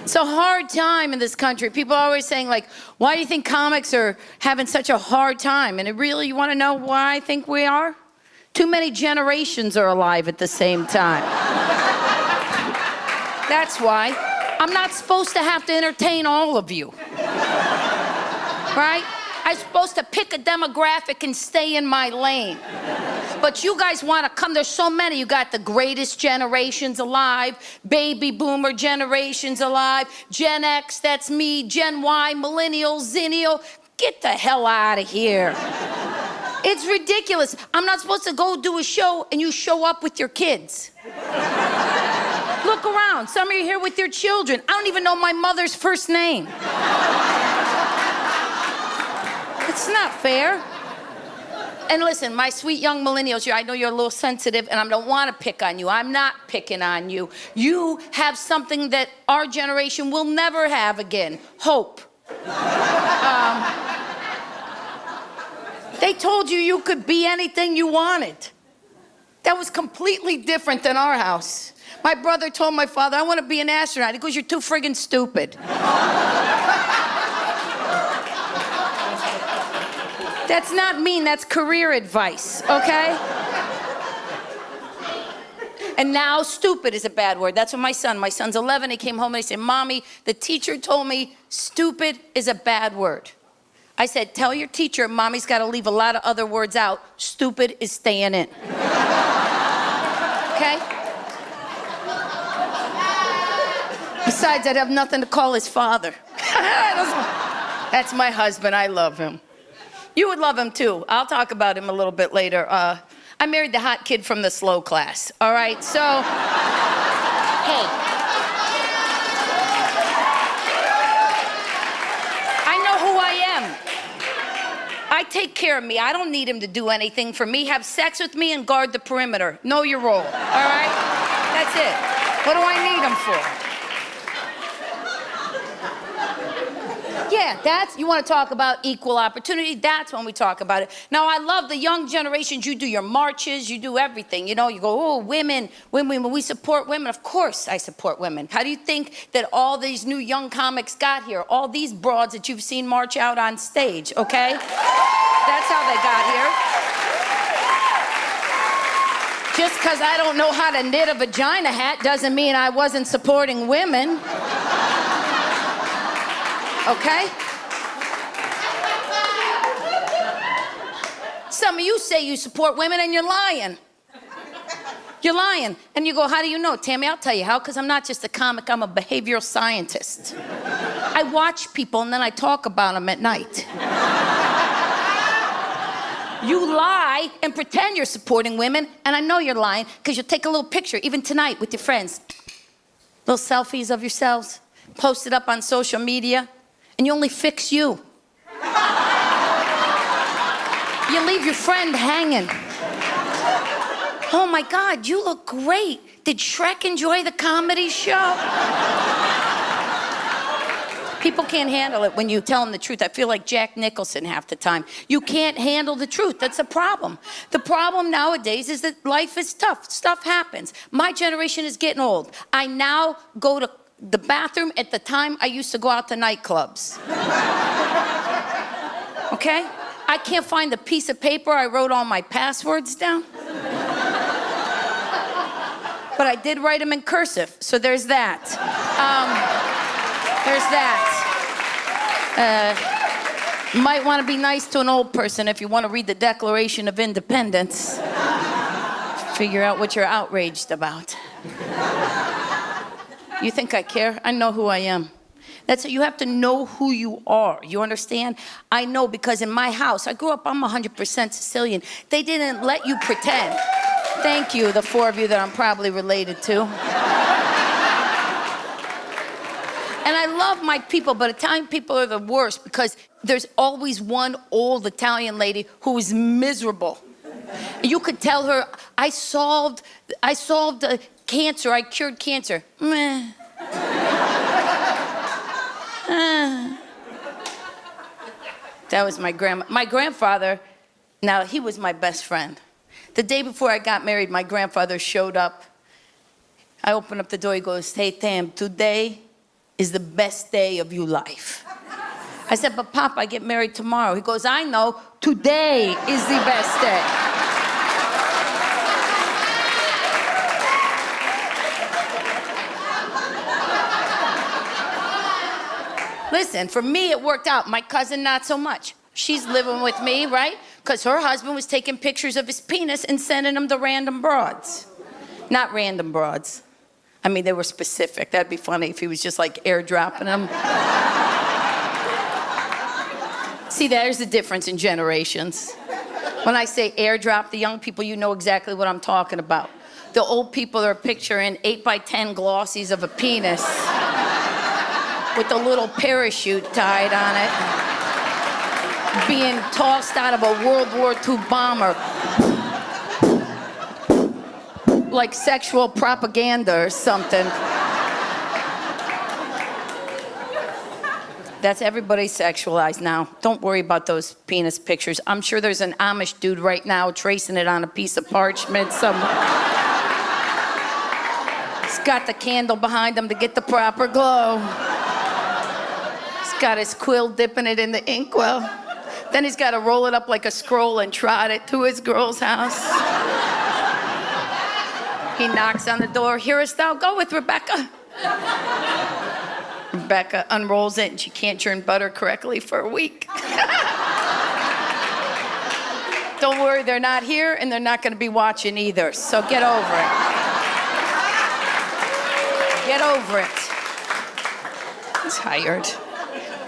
It's a hard time in this country. People are always saying, like, why do you think comics are having such a hard time? And you want to know why I think we are? Too many generations are alive at the same time. That's why. I'm not supposed to have to entertain all of you. Right? I'm supposed to pick a demographic and stay in my lane. But you guys want to come. There's so many. You got the greatest generations alive, baby boomer generations alive, Gen X, that's me, Gen Y, millennial, zennial. Get the hell out of here. It's ridiculous. I'm not supposed to go do a show and you show up with your kids. Look around. Some of you are here with your children. I don't even know my mother's first name. It's not fair. And listen, my sweet young millennials, I know you're a little sensitive and I don't want to pick on you. I'm not picking on you. You have something that our generation will never have again. Hope. They told you could be anything you wanted. That was completely different than our house. My brother told my father, I want to be an astronaut. He goes, you're too friggin' stupid. That's not mean, that's career advice, okay? And now stupid is a bad word. That's what my son's 11, he came home and he said, Mommy, the teacher told me stupid is a bad word. I said, tell your teacher Mommy's got to leave a lot of other words out. Stupid is staying in. Okay? Besides, I'd have nothing to call his father. That's my husband, I love him. You would love him too. I'll talk about him a little bit later. I married the hot kid from the slow class, all right? So, hey. I know who I am. I take care of me. I don't need him to do anything for me. Have sex with me and guard the perimeter. Know your role, all right? That's it. What do I need him for? Yeah, you want to talk about equal opportunity, that's when we talk about it. Now, I love the young generations. You do your marches, you do everything. You know, you go, oh, women, we support women. Of course I support women. How do you think that all these new young comics got here? All these broads that you've seen march out on stage, okay? That's how they got here. Just because I don't know how to knit a vagina hat doesn't mean I wasn't supporting women. Okay? Some of you say you support women and you're lying. You're lying. And you go, how do you know? Tammy, I'll tell you how, because I'm not just a comic, I'm a behavioral scientist. I watch people and then I talk about them at night. You lie and pretend you're supporting women, and I know you're lying because you'll take a little picture, even tonight, with your friends. Little selfies of yourselves, post it up on social media. And you only fix you. You leave your friend hanging. Oh my God, you look great. Did Shrek enjoy the comedy show? People can't handle it when you tell them the truth. I feel like Jack Nicholson half the time. You can't handle the truth. That's a problem. The problem nowadays is that life is tough. Stuff happens. My generation is getting old. I now go to the bathroom at the time I used to go out to nightclubs. Okay? I can't find the piece of paper I wrote all my passwords down. But I did write them in cursive, so there's that. There's that. You might want to be nice to an old person if you want to read the Declaration of Independence. Figure out what you're outraged about. You think I care? I know who I am. That's it. You have to know who you are. You understand? I know because in my house, I grew up, I'm 100% Sicilian. They didn't let you pretend. Thank you, the four of you that I'm probably related to. And I love my people, but Italian people are the worst because there's always one old Italian lady who is miserable. You could tell her, I solved cancer, I cured cancer. Meh. That was my grandma. My grandfather, now he was my best friend. The day before I got married, my grandfather showed up. I opened up the door, he goes, hey Tam, today is the best day of your life. I said, but Pop, I get married tomorrow. He goes, I know, today is the best day. Listen, for me, it worked out. My cousin, not so much. She's living with me, right? Because her husband was taking pictures of his penis and sending them to random broads. Not random broads. I mean, they were specific. That'd be funny if he was just like airdropping them. See, there's the difference in generations. When I say airdrop, the young people, you know exactly what I'm talking about. The old people are picturing 8x10 glossies of a penis with a little parachute tied on it, being tossed out of a World War II bomber. Like sexual propaganda or something. That's everybody sexualized now. Don't worry about those penis pictures. I'm sure there's an Amish dude right now tracing it on a piece of parchment somewhere. He's got the candle behind him to get the proper glow. He's got his quill dipping it in the inkwell. Then he's got to roll it up like a scroll and trot it to his girl's house. He knocks on the door. Hearest thou go with Rebecca? Rebecca unrolls it and she can't churn butter correctly for a week. Don't worry, they're not here and they're not going to be watching either. So get over it. Get over it. I'm tired.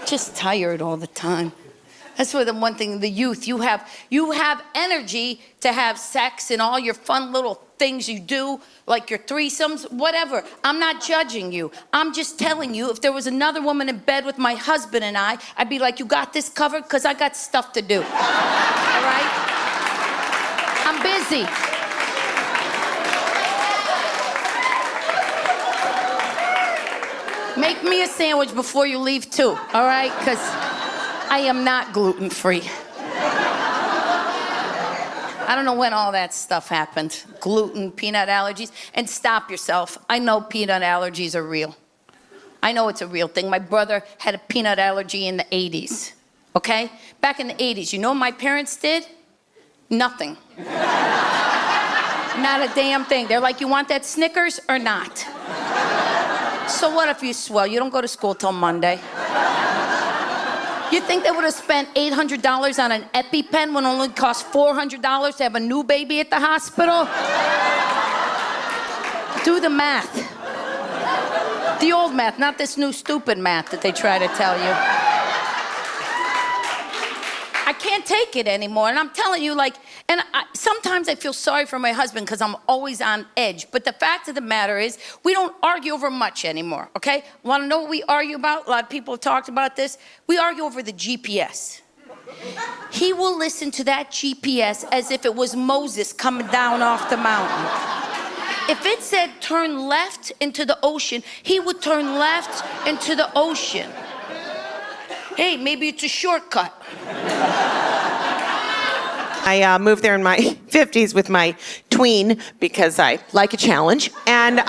Just tired all the time. That's why the one thing, the youth, you have energy to have sex and all your fun little things you do, like your threesomes, whatever. I'm not judging you. I'm just telling you, if there was another woman in bed with my husband and I'd be like, you got this covered? Because I got stuff to do. All right? I'm busy. Make me a sandwich before you leave too, all right? Because I am not gluten-free. I don't know when all that stuff happened. Gluten, peanut allergies. And stop yourself. I know peanut allergies are real. I know it's a real thing. My brother had a peanut allergy in the 80s, okay? Back in the 80s, you know what my parents did? Nothing. Not a damn thing. They're like, you want that Snickers or not? So what if you swell? You don't go to school till Monday. You think they would have spent $800 on an EpiPen when it only cost $400 to have a new baby at the hospital? Do the math. The old math, not this new stupid math that they try to tell you. I can't take it anymore, and I'm telling you, sometimes I feel sorry for my husband because I'm always on edge, but the fact of the matter is, we don't argue over much anymore, okay? Want to know what we argue about? A lot of people have talked about this. We argue over the GPS. He will listen to that GPS as if it was Moses coming down off the mountain. If it said turn left into the ocean, he would turn left into the ocean. Hey, maybe it's a shortcut. I moved there in my 50s with my tween because I like a challenge. And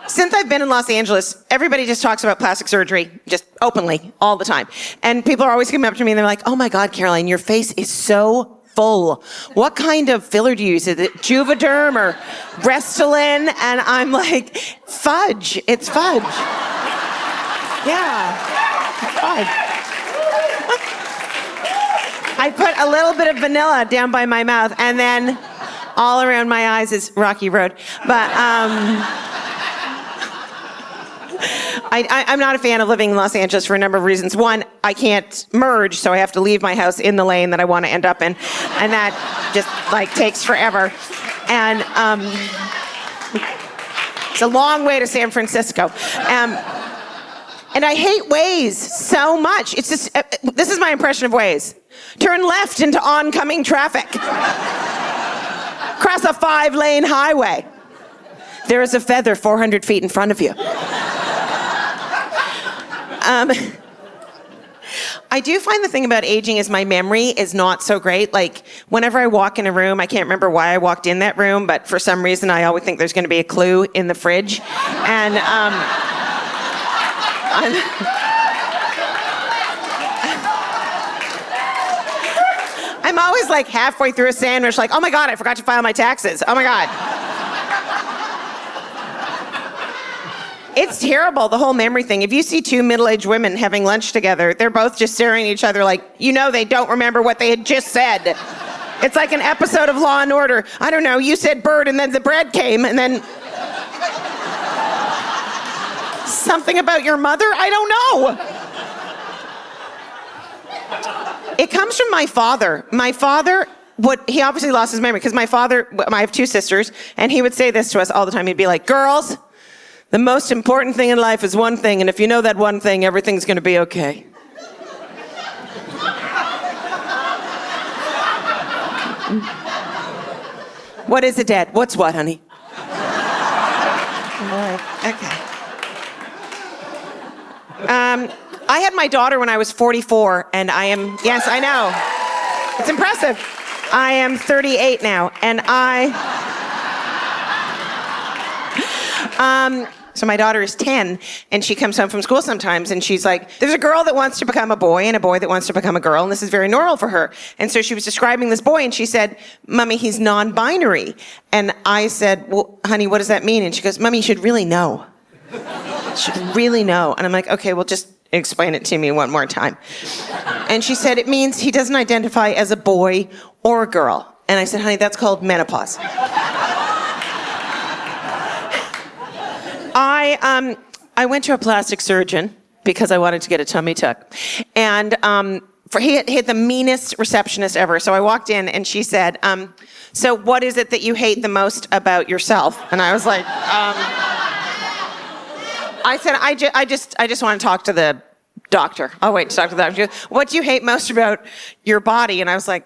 since I've been in Los Angeles, everybody just talks about plastic surgery, just openly, all the time. And people are always coming up to me and they're like, oh my God, Caroline, your face is so full. What kind of filler do you use? Is it Juvederm or Restylane? And I'm like, fudge. It's fudge. Yeah, fudge. I put a little bit of vanilla down by my mouth, and then all around my eyes is Rocky Road. But I'm not a fan of living in Los Angeles for a number of reasons. One, I can't merge, so I have to leave my house in the lane that I want to end up in, and that just takes forever. And it's a long way to San Francisco. And I hate Waze so much. It's just, this is my impression of Waze. Turn left into oncoming traffic. Cross a 5-lane highway. There is a feather 400 feet in front of you. I do find the thing about aging is my memory is not so great. Like, whenever I walk in a room, I can't remember why I walked in that room, but for some reason I always think there's going to be a clue in the fridge. And I'm always like halfway through a sandwich, like, oh my God, I forgot to file my taxes. Oh my God. It's terrible, the whole memory thing. If you see two middle-aged women having lunch together, they're both just staring at each other like, they don't remember what they had just said. It's like an episode of Law and Order. I don't know, you said bird and then the bread came and then something about your mother? I don't know. It comes from my father. My father, he obviously lost his memory because my father, I have two sisters, and he would say this to us all the time. He'd be like, girls, the most important thing in life is one thing, and if you know that one thing, everything's going to be okay. What is it, Dad? What's what, honey? Okay. I had my daughter when I was 44, and yes, I know. It's impressive. I am 38 now, and so my daughter is 10, and she comes home from school sometimes, and she's like, there's a girl that wants to become a boy and a boy that wants to become a girl, and this is very normal for her. And so she was describing this boy, and she said, Mommy, he's non-binary. And I said, well, honey, what does that mean? And she goes, Mommy, you should really know. You should really know. And I'm like, okay, well, just explain it to me one more time. And she said, it means he doesn't identify as a boy or a girl. And I said, honey, that's called menopause. I went to a plastic surgeon because I wanted to get a tummy tuck. And he had the meanest receptionist ever. So I walked in and she said, so what is it that you hate the most about yourself? And I was like, I said, I just want to talk to the doctor. I'll wait to talk to the doctor. She goes, what do you hate most about your body? And I was like,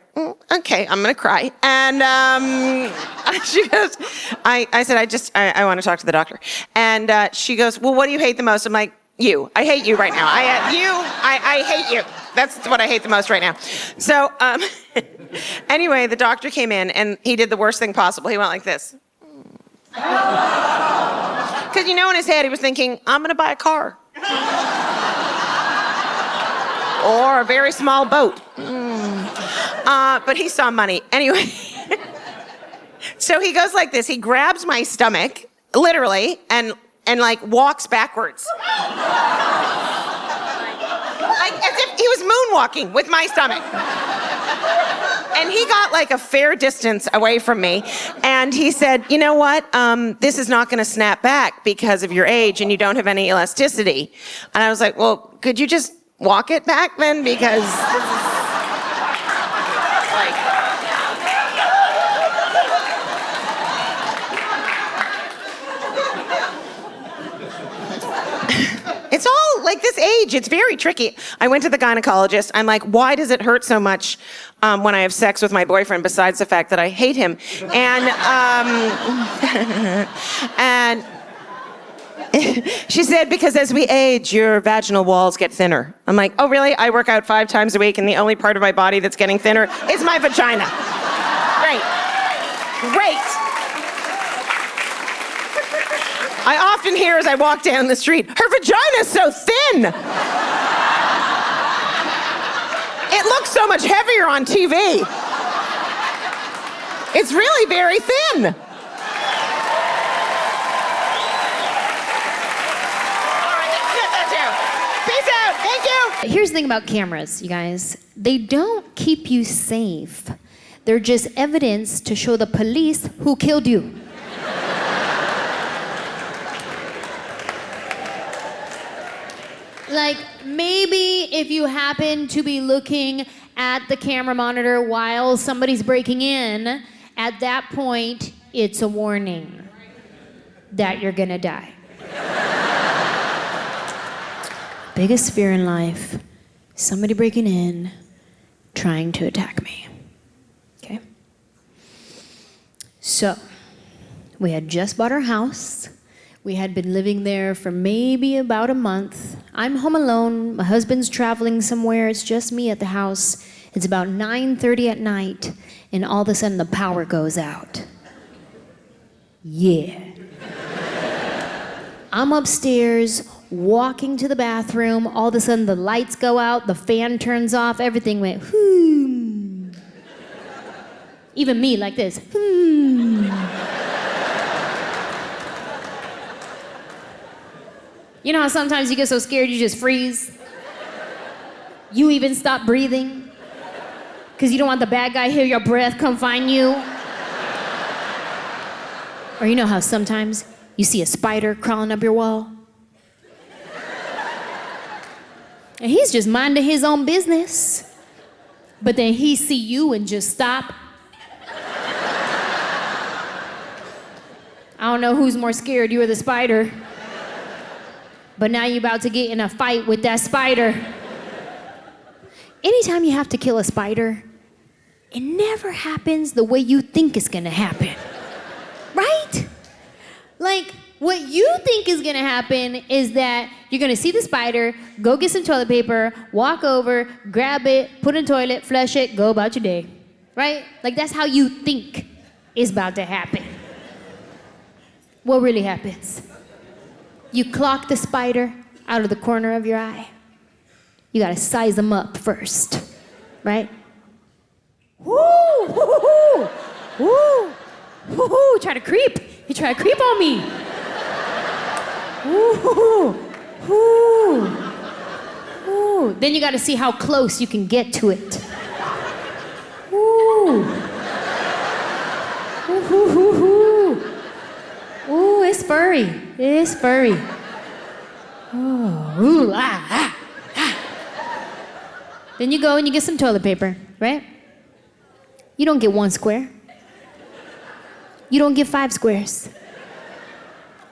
okay, I'm going to cry. And she goes, I said, I want to talk to the doctor. And she goes, well, what do you hate the most? I'm like, you. I hate you right now. I hate you. That's what I hate the most right now. So anyway, the doctor came in and he did the worst thing possible. He went like this. Because in his head he was thinking, I'm going to buy a car. Or a very small boat. But he saw money. Anyway. So he goes like this. He grabs my stomach, literally, and like walks backwards. Like as if he was moonwalking with my stomach. And he got like a fair distance away from me. And he said, you know what? This is not going to snap back because of your age and you don't have any elasticity. And I was like, well, could you just walk it back then? Because this is like... It's all like this age. It's very tricky. I went to the gynecologist. I'm like, why does it hurt so much when I have sex with my boyfriend besides the fact that I hate him? And and she said, because as we age, your vaginal walls get thinner. I'm like, oh, really? I work out 5 times a week, and the only part of my body that's getting thinner is my vagina. Great. I often hear as I walk down the street, her vagina's so thin. It looks so much heavier on TV. It's really very thin. All right, that's it. Peace out. Thank you. Here's the thing about cameras, you guys. They don't keep you safe. They're just evidence to show the police who killed you. Like, maybe if you happen to be looking at the camera monitor while somebody's breaking in, at that point, it's a warning that you're gonna die. Biggest fear in life, somebody breaking in, trying to attack me. Okay? So, we had just bought our house. We had been living there for maybe about a month. I'm home alone. My husband's traveling somewhere. It's just me at the house. It's about 9:30 at night, and all of a sudden the power goes out. Yeah. I'm upstairs walking to the bathroom. All of a sudden, the lights go out, the fan turns off, everything went, hmm. Even me, like this, hmm. You know how sometimes you get so scared you just freeze? You even stop breathing? Because you don't want the bad guy to hear your breath come find you? Or you know how sometimes you see a spider crawling up your wall? And he's just minding his own business. But then he see you and just stop. I don't know who's more scared, you or the spider. But now you're about to get in a fight with that spider. Anytime you have to kill a spider, it never happens the way you think it's gonna happen. Right? Like, what you think is gonna happen is that you're gonna see the spider, go get some toilet paper, walk over, grab it, put it in the toilet, flush it, go about your day. Right? Like, that's how you think is about to happen. What really happens? You clock the spider out of the corner of your eye. You gotta size them up first, right? Woo, woo, woo, woo, woo, woo, try to creep. You try to creep on me. Woo, woo, woo. Then you gotta see how close you can get to it. Woo, woo, woo, woo, woo. Ooh, it's furry. It's furry. Oh, ooh, ah, ah. Then you go and you get some toilet paper, right? You don't get 1 square. You don't get 5 squares.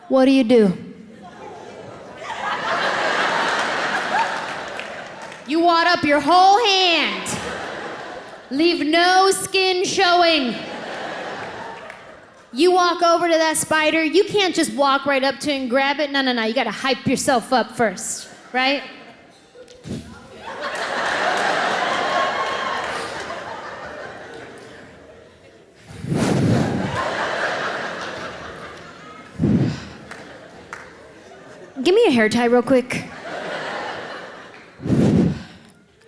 What do? You wad up your whole hand. Leave no skin showing. You walk over to that spider. You can't just walk right up to it and grab it. No. You gotta hype yourself up first, right? Give me a hair tie real quick.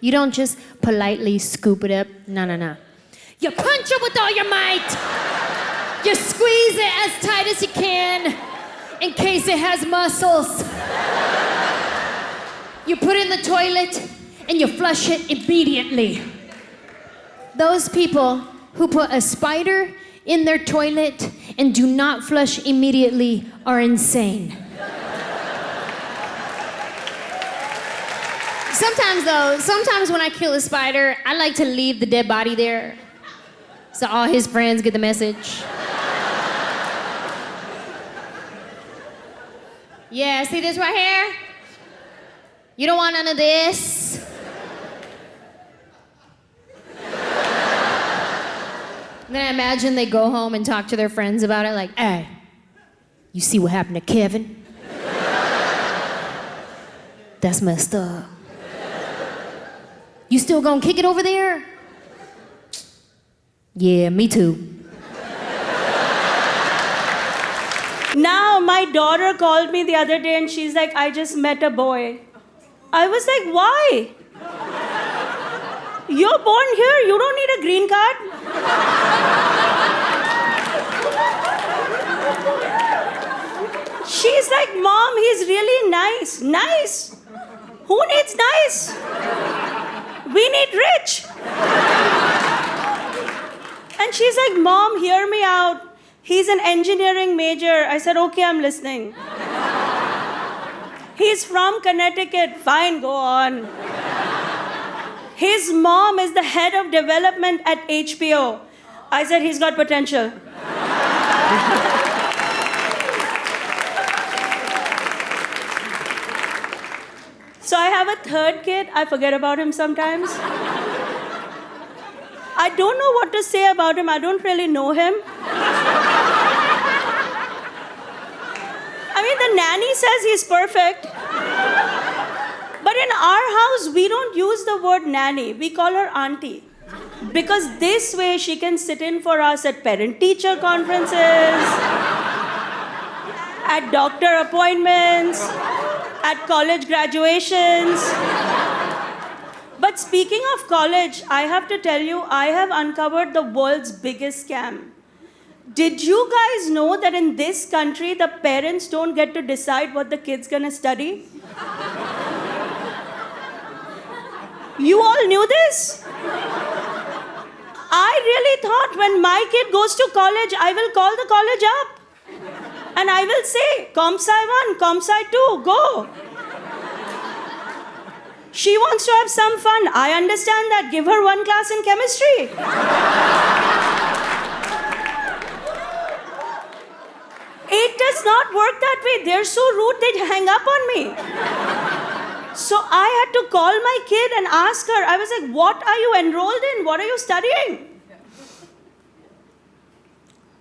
You don't just politely scoop it up. No. You punch it with all your might. You squeeze it as tight as you can in case it has muscles. You put it in the toilet and you flush it immediately. Those people who put a spider in their toilet and do not flush immediately are insane. Sometimes when I kill a spider, I like to leave the dead body there so all his friends get the message. Yeah, see this right here? You don't want none of this. Then I imagine they go home and talk to their friends about it, like, hey, you see what happened to Kevin? That's messed up. You still gonna kick it over there? Yeah, me too. Now, my daughter called me the other day and she's like, I just met a boy. I was like, why? You're born here, you don't need a green card. She's like, Mom, he's really nice. Nice? Who needs nice? We need rich. And she's like, Mom, hear me out. He's an engineering major. I said, okay, I'm listening. He's from Connecticut. Fine, go on. His mom is the head of development at HBO. I said, he's got potential. So I have a third kid. I forget about him sometimes. I don't know what to say about him. I don't really know him. I mean, the nanny says he's perfect. But in our house, we don't use the word nanny. We call her auntie. Because this way she can sit in for us at parent-teacher conferences, at doctor appointments, at college graduations. But speaking of college, I have to tell you, I have uncovered the world's biggest scam. Did you guys know that in this country, the parents don't get to decide what the kid's gonna study? You all knew this? I really thought when my kid goes to college, I will call the college up. And I will say, Comp Sci 1, Comp Sci 2, go. She wants to have some fun. I understand that. Give her one class in chemistry. It does not work that way. They're so rude, they'd hang up on me. So I had to call my kid and ask her. I was like, what are you enrolled in? What are you studying?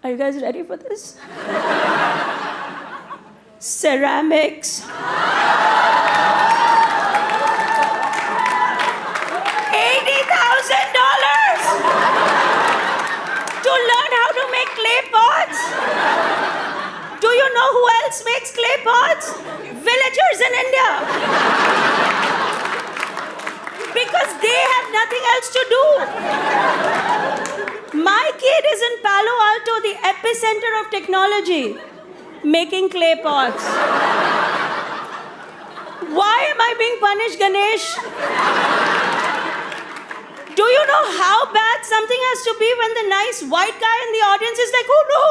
Are you guys ready for this? Ceramics. $80,000 to learn how to make clay pots. Do you know who else makes clay pots? Villagers in India. Because they have nothing else to do. My kid is in Palo Alto, the epicenter of technology, making clay pots. Why am I being punished, Ganesh? Do you know how bad something has to be when the nice white guy in the audience is like, oh no?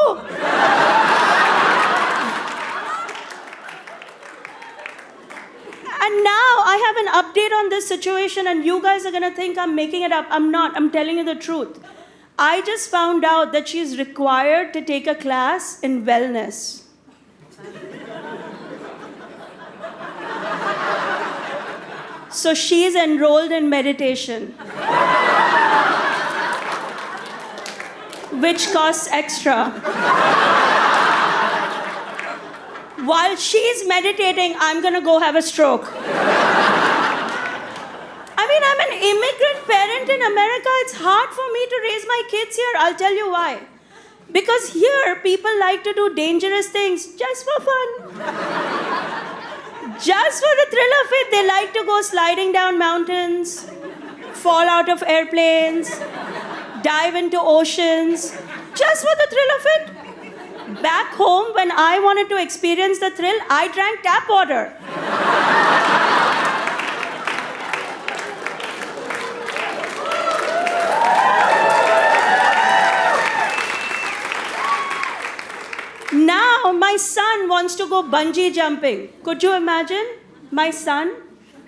And now I have an update on this situation, and you guys are gonna think I'm making it up. I'm not, I'm telling you the truth. I just found out that she's required to take a class in wellness. So she's enrolled in meditation, which costs extra. While she's meditating, I'm gonna go have a stroke. I mean, I'm an immigrant parent in America. It's hard for me to raise my kids here. I'll tell you why. Because here, people like to do dangerous things just for fun. Just for the thrill of it, they like to go sliding down mountains, fall out of airplanes, dive into oceans, just for the thrill of it. Back home, when I wanted to experience the thrill, I drank tap water. Now, my son wants to go bungee jumping. Could you imagine? My son,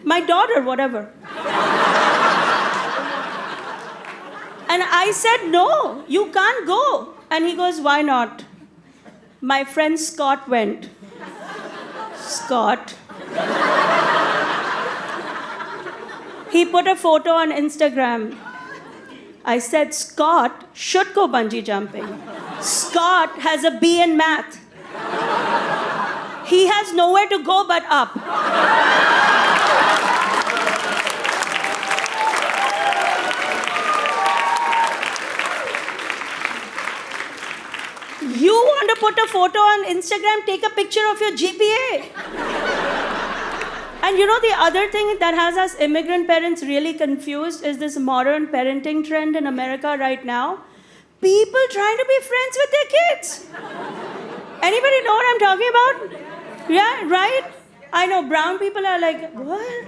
my daughter, whatever. And I said, no, you can't go. And he goes, why not? My friend Scott went. Scott. He put a photo on Instagram. I said, Scott should go bungee jumping. Scott has a B in math. He has nowhere to go but up. You want to put a photo on Instagram, take a picture of your GPA. And you know the other thing that has us immigrant parents really confused is this modern parenting trend in America right now. People trying to be friends with their kids. Anybody know what I'm talking about? Yeah, right? I know brown people are like, what?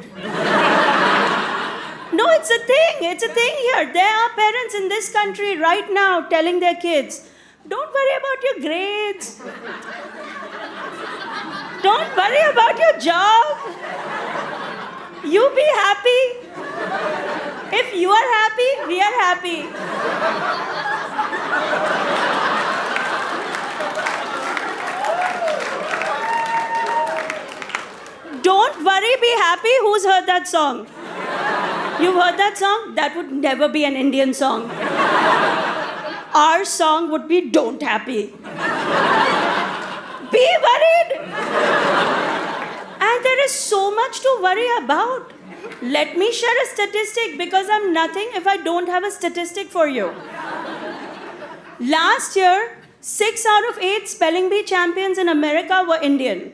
No, it's a thing. It's a thing here. There are parents in this country right now telling their kids, don't worry about your grades. Don't worry about your job. You be happy. If you are happy, we are happy. Don't worry, be happy. Who's heard that song? You've heard that song? That would never be an Indian song. Our song would be Don't Happy. Be worried. And there is so much to worry about. Let me share a statistic because I'm nothing if I don't have a statistic for you. Last year, 6 out of 8 spelling bee champions in America were Indian.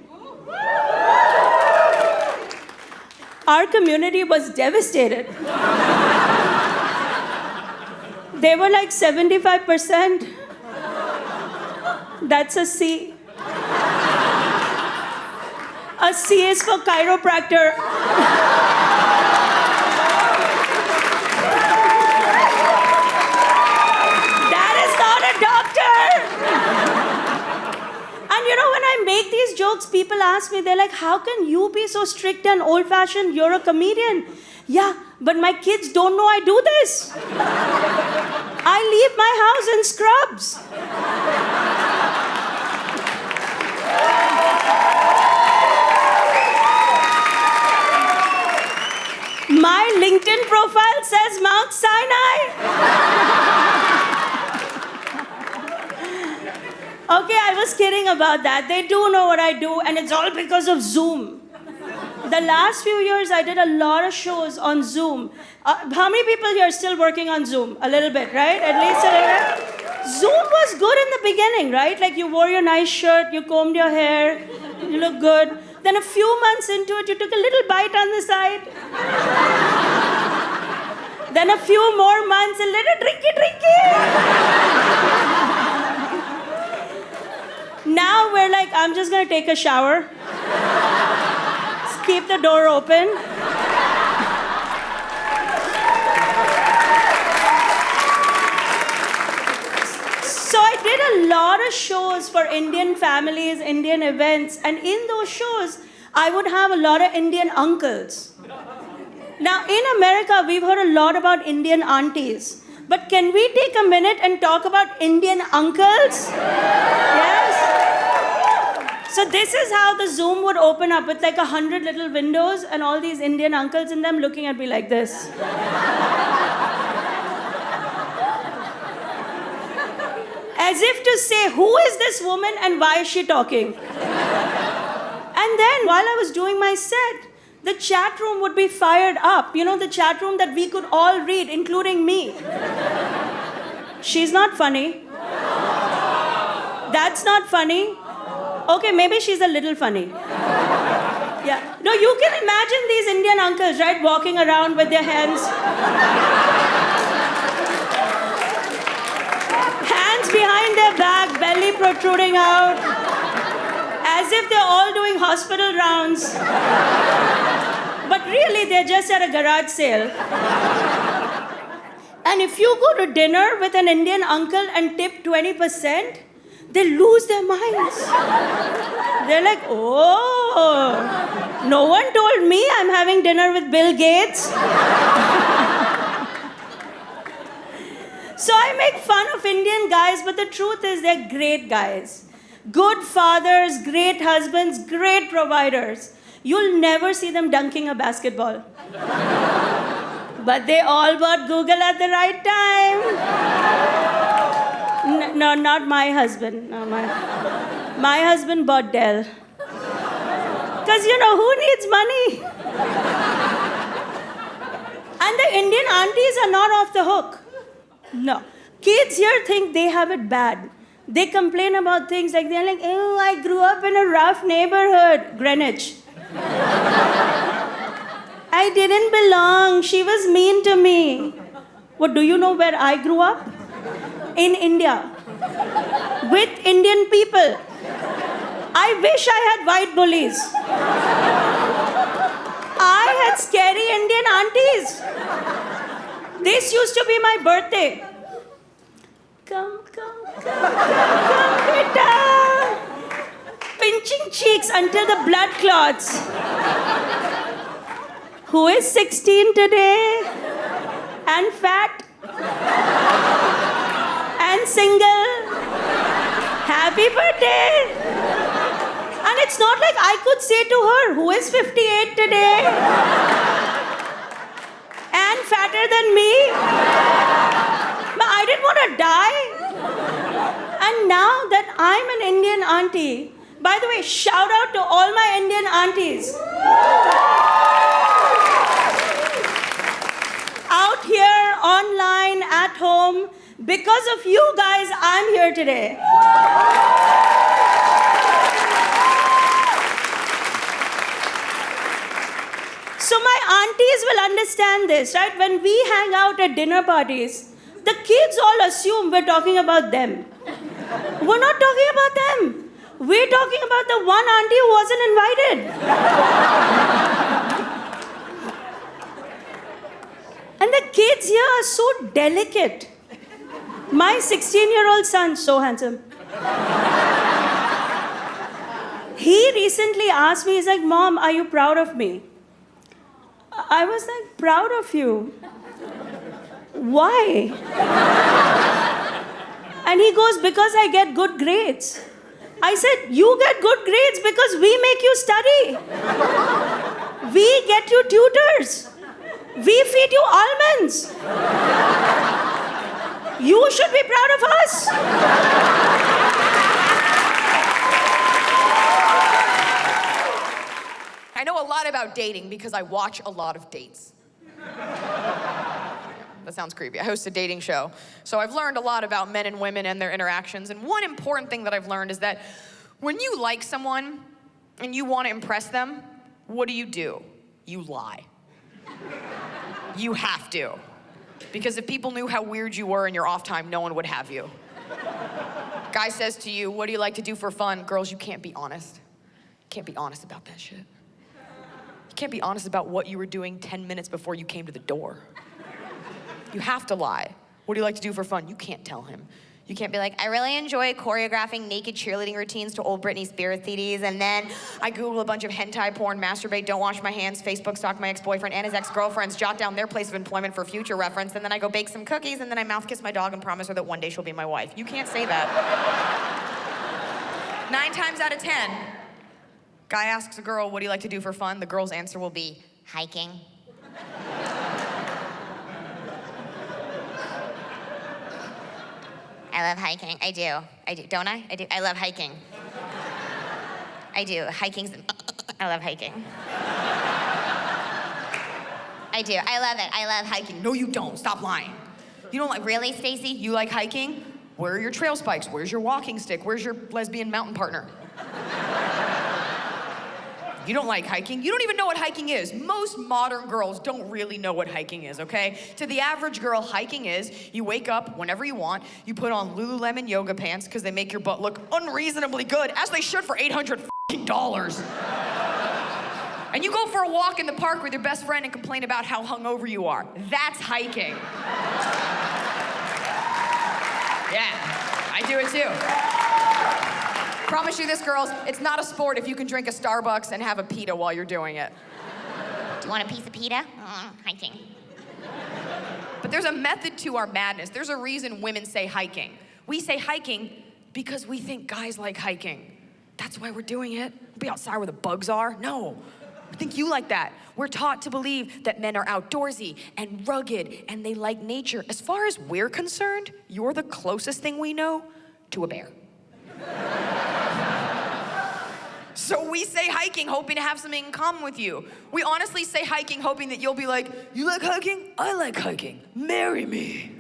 our community was devastated. They were like 75%. That's a C. A C is for chiropractor. That is not a doctor. And you know, when I make these jokes, people ask me, they're like, how can you be so strict and old-fashioned? You're a comedian. Yeah, but my kids don't know I do this. I leave my house in scrubs. My LinkedIn profile says Mount Sinai. Okay, I was kidding about that. They do know what I do, and it's all because of Zoom. The last few years, I did a lot of shows on Zoom. How many people here are still working on Zoom? A little bit, right? At least a little bit. Zoom was good in the beginning, right? Like you wore your nice shirt, you combed your hair, you look good. Then a few months into it, you took a little bite on the side. Then a few more months, a little drinky. Now we're like, I'm just gonna take a shower. Just keep the door open. So I did a lot of shows for Indian families, Indian events, and in those shows, I would have a lot of Indian uncles. Now, in America, we've heard a lot about Indian aunties. But can we take a minute and talk about Indian uncles? Yes? So this is how the Zoom would open up with like 100 little windows and all these Indian uncles in them looking at me like this. As if to say, who is this woman and why is she talking? And then while I was doing my set, the chat room would be fired up. You know, the chat room that we could all read, including me. She's not funny. That's not funny. Okay, maybe she's a little funny. Yeah. No, you can imagine these Indian uncles, right, walking around with their hands behind their back, belly protruding out, as if they're all doing hospital rounds. But really, they're just at a garage sale. And if you go to dinner with an Indian uncle and tip 20%, they lose their minds. They're like, oh, no one told me I'm having dinner with Bill Gates. So I make fun of Indian guys, but the truth is they're great guys. Good fathers, great husbands, great providers. You'll never see them dunking a basketball. But they all bought Google at the right time. No, not my husband. No, my husband bought Dell. Because, you know, who needs money? And the Indian aunties are not off the hook. No. Kids here think they have it bad. They complain about things like, they're like, oh, I grew up in a rough neighborhood. Greenwich. I didn't belong. She was mean to me. What, do you know where I grew up? In India. With Indian people. I wish I had white bullies. I had scary Indian aunties. This used to be my birthday. Come, beta. Pinching cheeks until the blood clots. Who is 16 today? And fat? And single? Happy birthday! And it's not like I could say to her, who is 58 today? And fatter than me? But I didn't want to die. And now that I'm an Indian auntie, by the way, shout out to all my Indian aunties. Out here, online, at home, because of you guys, I'm here today. So my aunties will understand this, right? When we hang out at dinner parties, the kids all assume we're talking about them. We're not talking about them. We're talking about the one auntie who wasn't invited. And the kids here are so delicate. My 16-year-old son, so handsome. He recently asked me, he's like, Mom, are you proud of me? I was like, proud of you? Why? And he goes, because I get good grades. I said, you get good grades because we make you study. We get you tutors. We feed you almonds. You should be proud of us. I know a lot about dating because I watch a lot of dates. That sounds creepy. I host a dating show. So I've learned a lot about men and women and their interactions. And one important thing that I've learned is that when you like someone and you want to impress them, what do? You lie. You have to. Because if people knew how weird you were in your off time, no one would have you. Guy says to you, what do you like to do for fun? Girls, you can't be honest. You can't be honest about that shit. You can't be honest about what you were doing 10 minutes before you came to the door. You have to lie. What do you like to do for fun? You can't tell him. You can't be like, I really enjoy choreographing naked cheerleading routines to old Britney Spears CDs, and then I Google a bunch of hentai porn, masturbate, don't wash my hands, Facebook stalk my ex-boyfriend and his ex-girlfriends, jot down their place of employment for future reference, and then I go bake some cookies, and then I mouth kiss my dog and promise her that one day she'll be my wife. You can't say that. 9 times out of 10, guy asks a girl, what do you like to do for fun? The girl's answer will be, hiking. I love hiking. I do. Don't I? I do. I love hiking. I do. Hiking's... I love hiking. I do. I love it. I love hiking. No, you don't. Stop lying. You don't like... Really, Stacy? You like hiking? Where are your trail spikes? Where's your walking stick? Where's your lesbian mountain partner? You don't like hiking. You don't even know what hiking is. Most modern girls don't really know what hiking is, okay? To the average girl, hiking is you wake up whenever you want, you put on Lululemon yoga pants because they make your butt look unreasonably good, as they should for $800. And you go for a walk in the park with your best friend and complain about how hungover you are. That's hiking. Yeah, I do it too. Promise you this, girls, it's not a sport if you can drink a Starbucks and have a pita while you're doing it. Do you want a piece of pita? Hiking. But there's a method to our madness. There's a reason women say hiking. We say hiking because we think guys like hiking. That's why we're doing it. We'll be outside where the bugs are. No, we think you like that. We're taught to believe that men are outdoorsy and rugged and they like nature. As far as we're concerned, you're the closest thing we know to a bear. So we say hiking hoping to have something in common with you. We honestly say hiking hoping that you'll be like, you like hiking? I like hiking. Marry me.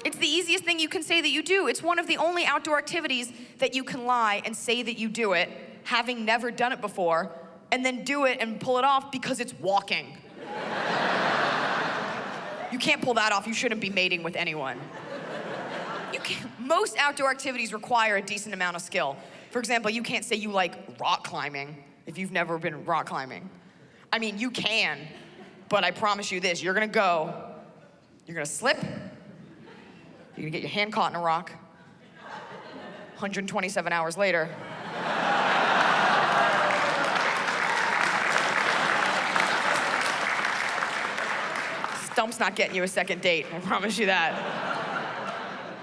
It's the easiest thing you can say that you do. It's one of the only outdoor activities that you can lie and say that you do it, having never done it before, and then do it and pull it off because it's walking. You can't pull that off. You shouldn't be mating with anyone. Most outdoor activities require a decent amount of skill. For example, you can't say you like rock climbing if you've never been rock climbing. I mean, you can, but I promise you this, you're gonna slip, you're gonna get your hand caught in a rock. 127 hours later, Stump's not getting you a second date, I promise you that.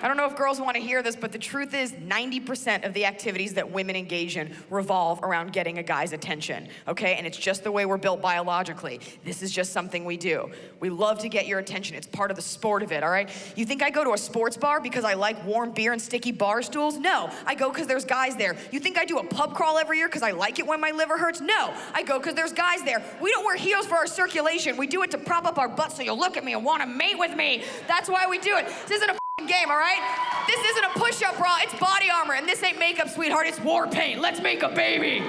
I don't know if girls want to hear this, but the truth is 90% of the activities that women engage in revolve around getting a guy's attention, okay? And it's just the way we're built biologically. This is just something we do. We love to get your attention. It's part of the sport of it, all right? You think I go to a sports bar because I like warm beer and sticky bar stools? No, I go because there's guys there. You think I do a pub crawl every year because I like it when my liver hurts? No, I go because there's guys there. We don't wear heels for our circulation. We do it to prop up our butts so you'll look at me and want to mate with me. That's why we do it. This isn't a game, all right? This isn't a push-up bra, it's body armor, and this ain't makeup, sweetheart, it's war paint. Let's make a baby.